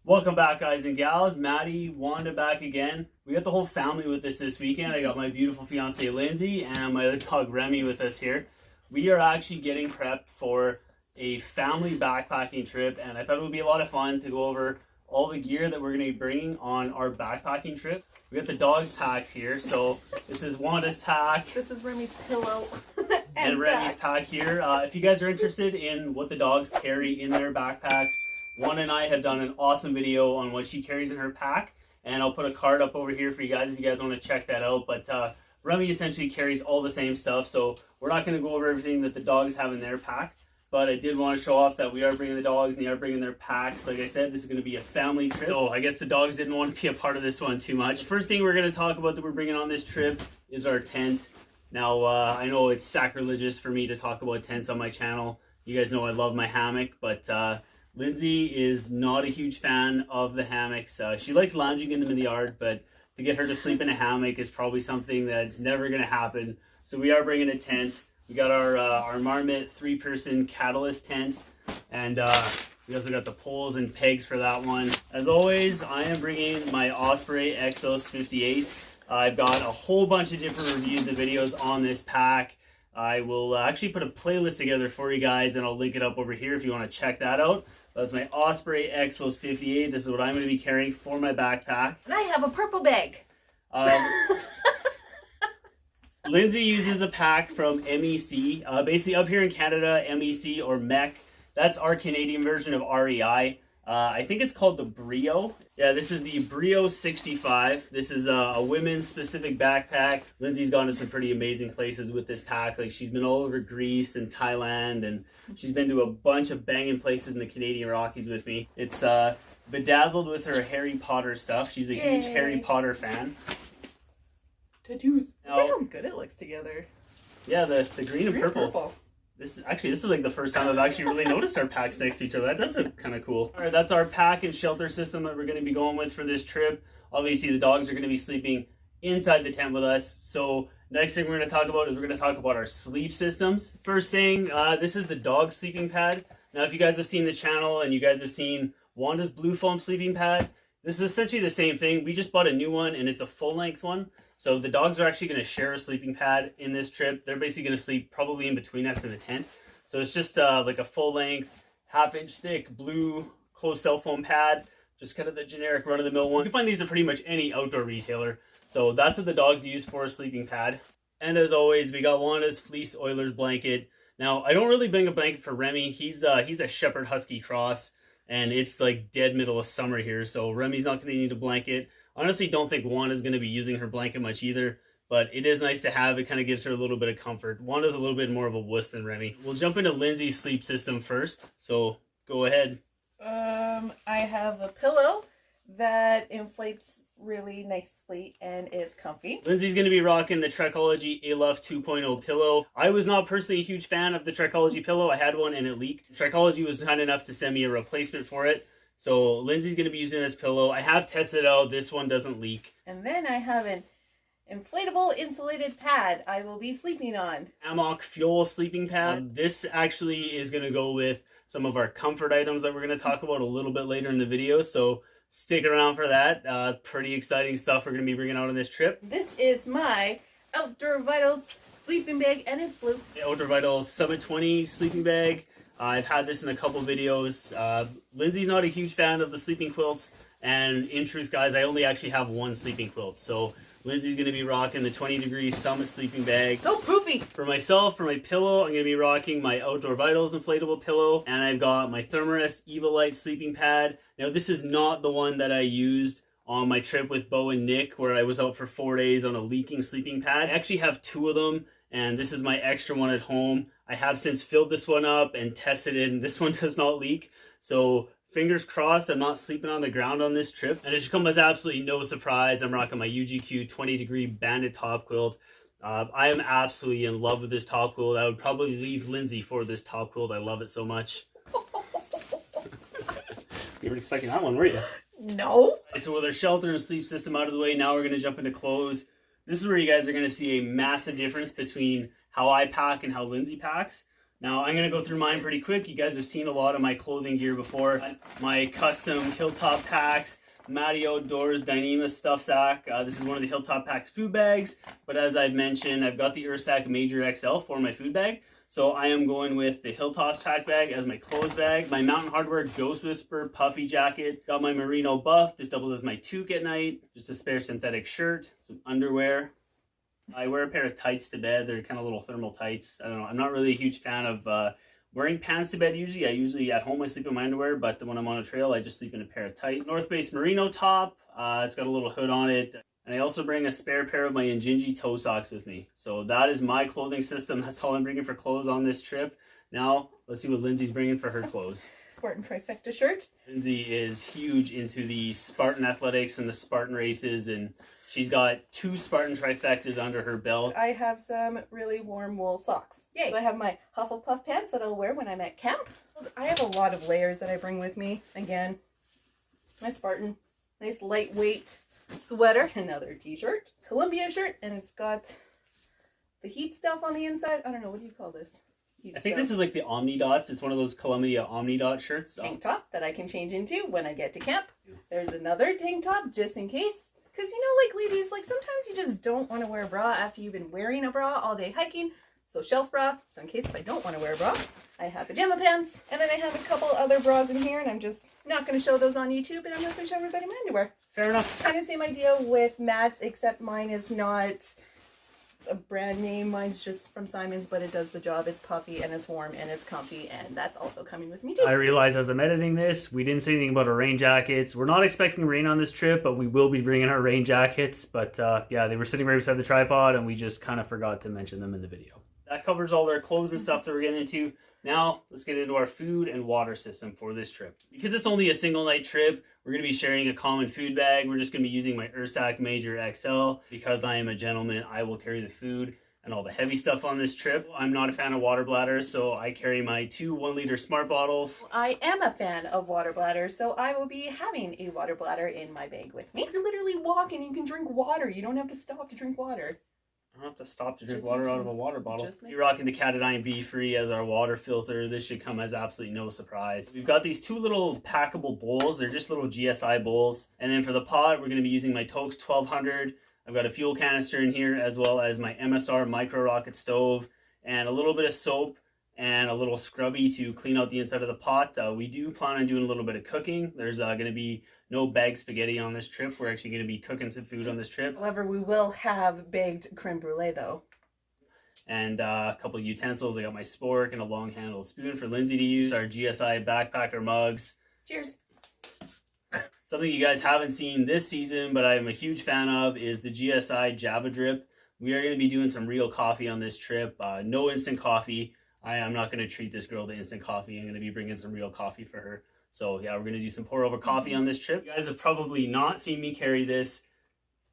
Welcome back, guys and gals. Matty, Wanda back again. We got the whole family with us this weekend. I got my beautiful fiance Lindsay and my other dog Remy with us here. We are actually getting prepped for a family backpacking trip, and I thought it would be a lot of fun to go over all the gear that we're going to be bringing on our backpacking trip. We got the dogs' packs here. So this is Wanda's pack. This is Remy's pillow. and Remy's pack here. If you guys are interested in what the dogs carry in their backpacks, Wanda and I have done an awesome video on what she carries in her pack, and I'll put a card up over here for you guys if you guys want to check that out. But Remy essentially carries all the same stuff, so we're not going to go over everything that the dogs have in their pack. But I did want to show off that we are bringing the dogs and they are bringing their packs. Like I said, this is going to be a family trip, so I guess the dogs didn't want to be a part of this one too much. First thing we're going to talk about that we're bringing on this trip is our tent. Now, I know it's sacrilegious for me to talk about tents on my channel. You guys know I love my hammock, but Lindsay is not a huge fan of the hammocks. She likes lounging in them in the yard, but to get her to sleep in a hammock is probably something that's never going to happen. So we are bringing a tent. We got our Marmot 3-person Catalyst tent, and we also got the poles and pegs for that one. As always, I am bringing my Osprey Exos 58. I've got a whole bunch of different reviews and videos on this pack. I will actually put a playlist together for you guys, and I'll link it up over here if you want to check that out. That's my Osprey Exos 58. This is what I'm going to be carrying for my backpack. And I have a purple bag. Lindsay uses a pack from MEC. Basically, up here in Canada, MEC or MEC, that's our Canadian version of REI. I think it's called the Brio. Yeah, this is the Brio 65. This is a women's specific backpack. Lindsay's gone to some pretty amazing places with this pack. Like, she's been all over Greece and Thailand, and she's been to a bunch of banging places in the Canadian Rockies with me. It's bedazzled with her Harry Potter stuff. She's a huge Harry Potter fan. Tattoos. Now, Look how good it looks together. Yeah, the green and purple. This is like the first time I've actually really noticed our packs next to each other. That does look kind of cool. All right, that's our pack and shelter system that we're going to be going with for this trip. Obviously, the dogs are going to be sleeping inside the tent with us. So next thing we're going to talk about is we're going to talk about our sleep systems. First thing, this is the dog sleeping pad. Now, if you guys have seen the channel and you guys have seen Wanda's Blue Foam sleeping pad, this is essentially the same thing. We just bought a new one, and it's a full-length one. So the dogs are actually going to share a sleeping pad in this trip. They're basically going to sleep probably in between us and the tent. So it's just like a full-length, half-inch thick blue closed cell foam pad. Just kind of the generic run-of-the-mill one. You can find these at pretty much any outdoor retailer. So that's what the dogs use for a sleeping pad. And as always, we got Wanda's Fleece Oilers blanket. Now, I don't really bring a blanket for Remy. He's a Shepherd Husky cross, and it's like dead middle of summer here. So Remy's not going to need a blanket. Honestly, don't think Wanda's going to be using her blanket much either, but it is nice to have. It kind of gives her a little bit of comfort. Wanda's a little bit more of a wuss than Remy. We'll jump into Lindsay's sleep system first, so go ahead. I have a pillow that inflates really nicely and it's comfy. Lindsay's going to be rocking the Trekology Aluft 2.0 pillow. I was not personally a huge fan of the Trekology pillow. I had one and it leaked. Trekology was kind enough to send me a replacement for it. So Lindsay's going to be using this pillow. I have tested it out. This one doesn't leak. And then I have an inflatable insulated pad I will be sleeping on. Hammock fuel sleeping pad. This actually is going to go with some of our comfort items that we're going to talk about a little bit later in the video. So stick around for that. Pretty exciting stuff we're going to be bringing out on this trip. This is my Outdoor Vitals sleeping bag, and it's blue. The Outdoor Vitals Summit 20 sleeping bag. I've had this in a couple videos. Lindsay's not a huge fan of the sleeping quilts, and in truth, guys, I only actually have one sleeping quilt. So Lindsay's going to be rocking the 20-degree Summit sleeping bag. So poofy! For myself, for my pillow, I'm going to be rocking my Outdoor Vitals inflatable pillow, and I've got my Thermarest Evolite sleeping pad. Now, this is not the one that I used on my trip with Bo and Nick, where I was out for 4 days on a leaking sleeping pad. I actually have two of them, and this is my extra one at home. I have since filled this one up and tested it, and this one does not leak. So fingers crossed I'm not sleeping on the ground on this trip. And it should come as absolutely no surprise, I'm rocking my UGQ 20-degree Bandit top quilt. I am absolutely in love with this top quilt. I would probably leave Lindsay for this top quilt. I love it so much. You were expecting that one, were you? No. So with our shelter and sleep system out of the way, now we're going to jump into clothes. This is where you guys are going to see a massive difference between how I pack and how Lindsay packs. Now I'm gonna go through mine pretty quick. You guys have seen a lot of my clothing gear before. My custom Hilltop Packs, Matty Outdoors Dyneema stuff sack. This is one of the Hilltop Packs food bags, but as I've mentioned, I've got the Ursack Major XL for my food bag. So I am going with the Hilltops pack bag as my clothes bag. My Mountain Hardwear Ghost Whisper puffy jacket. Got my Merino buff. This doubles as my toque at night. Just a spare synthetic shirt, some underwear. I wear a pair of tights to bed. They're kind of little thermal tights. I don't know. I'm not really a huge fan of wearing pants to bed usually. I usually at home I sleep in my underwear, but when I'm on a trail I just sleep in a pair of tights. North Face Merino top. It's got a little hood on it. And I also bring a spare pair of my Injinji toe socks with me. So that is my clothing system. That's all I'm bringing for clothes on this trip. Now, let's see what Lindsay's bringing for her clothes. Spartan trifecta shirt. Lindsay is huge into the Spartan athletics and the Spartan races, and she's got 2 Spartan trifectas under her belt. I have some really warm wool socks. Yay! So I have my Hufflepuff pants that I'll wear when I'm at camp. I have a lot of layers that I bring with me. Again, my Spartan, nice lightweight sweater, another t-shirt, Columbia shirt, and it's got the heat stuff on the inside. I don't know, what do you call this? I think this is like the Omni Dots. It's one of those Columbia Omni Dot shirts. Tank top that I can change into when I get to camp. There's another tank top just in case. Because, you know, like ladies, like sometimes you just don't want to wear a bra after you've been wearing a bra all day hiking. So shelf bra, so in case if I don't want to wear a bra, I have pajama pants. And then I have a couple other bras in here, and I'm just not going to show those on YouTube, and I'm not going to show everybody my underwear. Fair enough. Kind of same idea with Matt's, except mine is not a brand name. Mine's just from Simon's, but it does the job. It's puffy, and it's warm, and it's comfy, and that's also coming with me too. I realize as I'm editing this, we didn't say anything about our rain jackets. We're not expecting rain on this trip, but we will be bringing our rain jackets. But yeah, they were sitting right beside the tripod, and we just kind of forgot to mention them in the video. That covers all their clothes and stuff that we're getting into. Now, let's get into our food and water system for this trip. Because it's only a single night trip, we're going to be sharing a common food bag. We're just going to be using my Ursack Major XL. Because I am a gentleman, I will carry the food and all the heavy stuff on this trip. I'm not a fan of water bladders, so I carry my 2 1-liter Smart bottles. I am a fan of water bladders, so I will be having a water bladder in my bag with me. You can literally walk and you can drink water. You don't have to stop to drink water. I don't have to stop to drink water out of a water bottle. You're rocking the Patagonia Be-Free as our water filter. This should come as absolutely no surprise. We've got these 2 little packable bowls. They're just little GSI bowls. And then for the pot, we're going to be using my Toaks 1200. I've got a fuel canister in here, as well as my MSR micro rocket stove, and a little bit of soap and a little scrubby to clean out the inside of the pot. We do plan on doing a little bit of cooking. There's going to be no bagged spaghetti on this trip. We're actually going to be cooking some food on this trip. However, we will have baked creme brulee though. And a couple of utensils. I got my spork and a long handled spoon for Lindsay to use. Our GSI backpacker mugs. Cheers. Something you guys haven't seen this season, but I'm a huge fan of, is the GSI Java Drip. We are going to be doing some real coffee on this trip. No instant coffee. I am not going to treat this girl to instant coffee. I'm going to be bringing some real coffee for her. So yeah, we're going to do some pour over coffee on this trip. You guys have probably not seen me carry this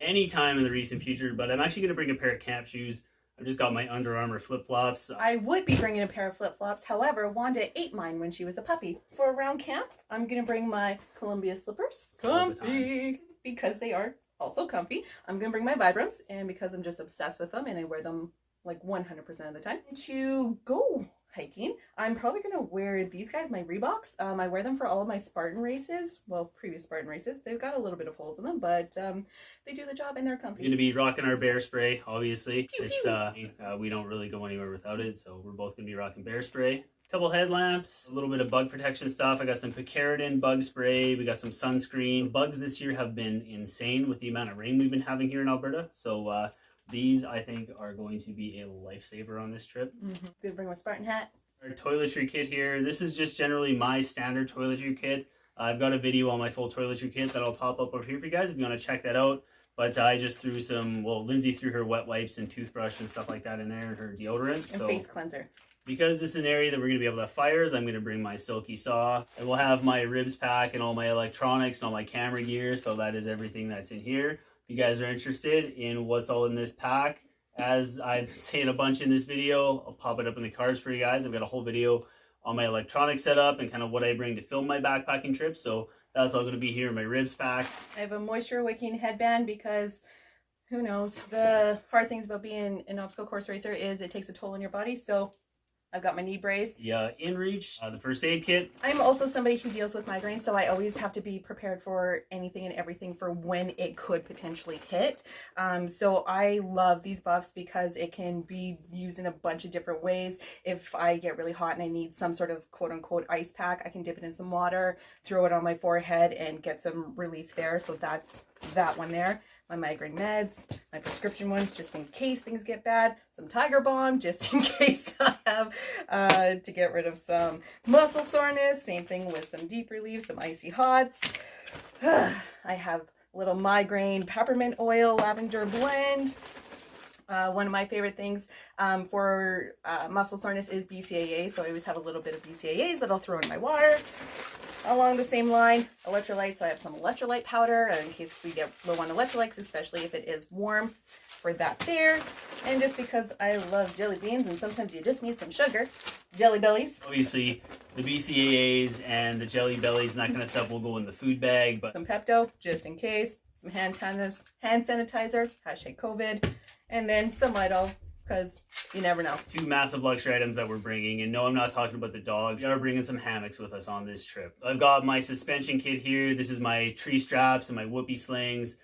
anytime in the recent future, but I'm actually going to bring a pair of camp shoes. I've just got my Under Armour flip-flops. I would be bringing a pair of flip-flops. However, Wanda ate mine when she was a puppy. For around camp, I'm going to bring my Columbia slippers. Comfy! Because they are also comfy. I'm going to bring my Vibrams, and because I'm just obsessed with them and I wear them like 100% of the time. To go hiking, I'm probably going to wear these guys, my Reeboks. I wear them for all of my Spartan races. Well, previous Spartan races. They've got a little bit of holes in them, but they do the job and they're comfy. We're going to be rocking our bear spray, obviously. Pew, pew. We don't really go anywhere without it, so we're both going to be rocking bear spray. A couple headlamps, a little bit of bug protection stuff. I got some picaridin bug spray. We got some sunscreen. Bugs this year have been insane with the amount of rain we've been having here in Alberta. So these, I think, are going to be a lifesaver on this trip. Mm-hmm. Gonna bring my Spartan hat. Our toiletry kit here. This is just generally my standard toiletry kit. I've got a video on my full toiletry kit that'll pop up over here for you guys if you want to check that out. But I just threw some, well, Lindsay threw her wet wipes and toothbrush and stuff like that in there, and her deodorant. And face cleanser. Because this is an area that we're going to be able to have fires, I'm going to bring my silky saw. And we'll have my ribs pack and all my electronics and all my camera gear. So that is everything that's in here. If you guys are interested in what's all in this pack, as I've said a bunch in this video, I'll pop it up in the cards for you guys. I've got a whole video on my electronic setup and kind of what I bring to film my backpacking trip. So that's all going to be here in my ribs pack. I have a moisture wicking headband because who knows, the hard things about being an obstacle course racer is it takes a toll on your body. So I've got my knee brace. The InReach, the first aid kit. I'm also somebody who deals with migraines, so I always have to be prepared for anything and everything for when it could potentially hit. So I love these buffs because it can be used in a bunch of different ways. If I get really hot and I need some sort of quote unquote ice pack, I can dip it in some water, throw it on my forehead and get some relief there. So that's that one there. My migraine meds, my prescription ones just in case things get bad, some Tiger Balm just in case I have to get rid of some muscle soreness, same thing with some deep relief, some icy hots. I have a little migraine peppermint oil lavender blend. One of my favorite things for muscle soreness is BCAA, so I always have a little bit of BCAAs that I'll throw in my water. Along the same line, electrolytes, so I have some electrolyte powder in case we get low on electrolytes, especially if it is warm, for that there. And just because I love jelly beans and sometimes you just need some sugar, Jelly Bellies. Obviously, the BCAAs and the Jelly Bellies and that kind of stuff will go in the food bag. But some Pepto, just in case. Some hand sanitizer, #COVID. And then some Lidl, because you never know. 2 massive luxury items that we're bringing. And no, I'm not talking about the dogs. We are bringing some hammocks with us on this trip. I've got my suspension kit here. This is my tree straps and my whoopee slings.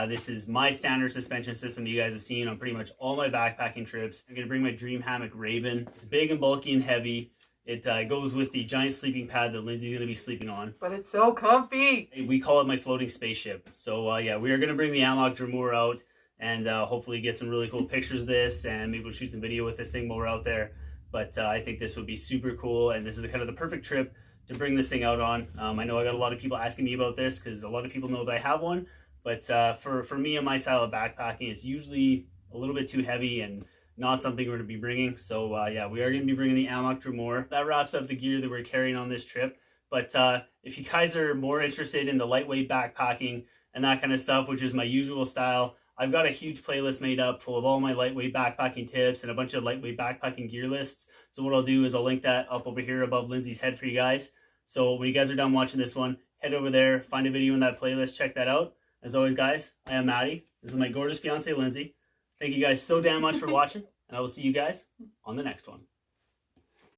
This is my standard suspension system that you guys have seen on pretty much all my backpacking trips. I'm going to bring my Dream Hammock Raven. It's big and bulky and heavy. It goes with the giant sleeping pad that Lindsay's going to be sleeping on. But it's so comfy. We call it my floating spaceship. So yeah, we are going to bring the hammock Dremor out and hopefully get some really cool pictures of this, and maybe we'll shoot some video with this thing while we're out there. But I think this would be super cool, and this is kind of the perfect trip to bring this thing out on. I know I got a lot of people asking me about this because a lot of people know that I have one, but for me and my style of backpacking, it's usually a little bit too heavy and not something we're going to be bringing. So yeah, we are going to be bringing the hammock Dremor. That wraps up the gear that we're carrying on this trip. But if you guys are more interested in the lightweight backpacking and that kind of stuff, which is my usual style, I've got a huge playlist made up full of all my lightweight backpacking tips and a bunch of lightweight backpacking gear lists. So what I'll do is I'll link that up over here above Lindsay's head for you guys. So when you guys are done watching this one, head over there, find a video in that playlist, check that out. As always, guys, I am Matty. This is my gorgeous fiance, Lindsay. Thank you guys so damn much for watching, and I will see you guys on the next one.